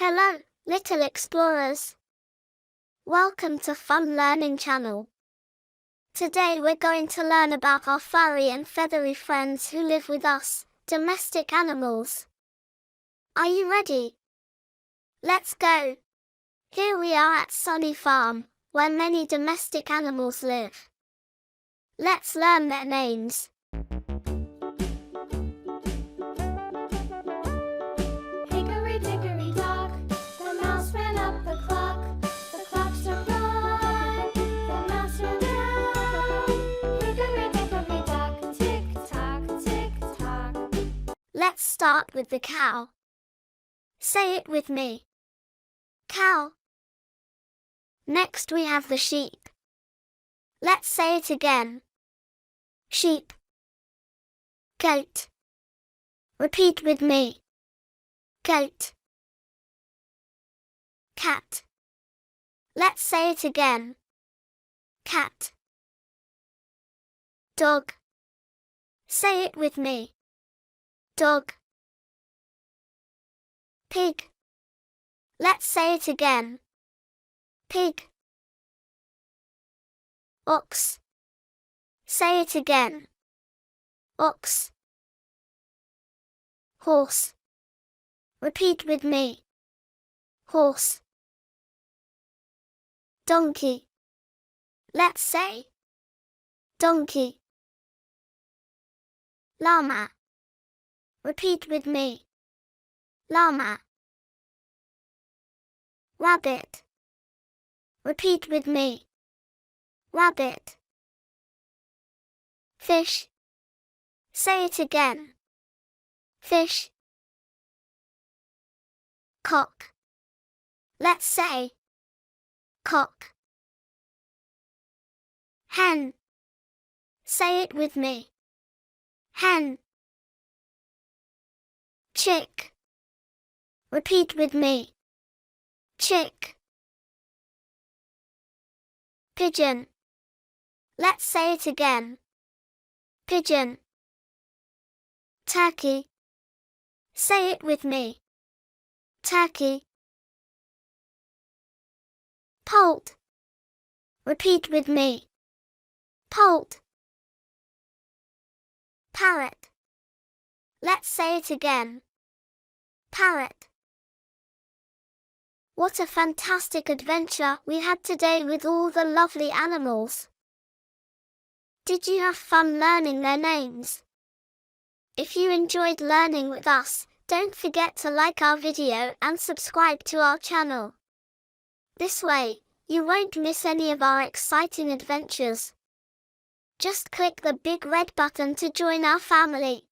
Hello, little explorers. Welcome to Fun Learning Channel. Today we're going to learn about our furry and feathery friends who live with us, domestic animals. Are you ready? Let's go. Here we are at Sunny Farm, where many domestic animals live. Let's learn their names. Let's start with the cow. Say it with me. Cow. Next we have the sheep. Let's say it again. Sheep. Goat. Repeat with me. Goat. Cat. Let's say it again. Cat. Dog. Say it with me. Dog. Pig. Let's say it again. Pig. Ox. Say it again. Ox. Horse. Repeat with me. Horse. Donkey. Let's say. Donkey. Llama. Repeat with me. Llama. Rabbit. Repeat with me. Rabbit. Fish. Say it again. Fish. Cock. Let's say. Cock. Hen. Say it with me. Hen. Chick. Repeat with me. Chick. Pigeon. Let's say it again. Pigeon. Turkey. Say it with me. Turkey. Poult. Repeat with me. Poult. Parrot. Let's say it again. Parrot. What a fantastic adventure we had today with all the lovely animals. Did you have fun learning their names? If you enjoyed learning with us, don't forget to like our video and subscribe to our channel. This way, you won't miss any of our exciting adventures. Just click the big red button to join our family.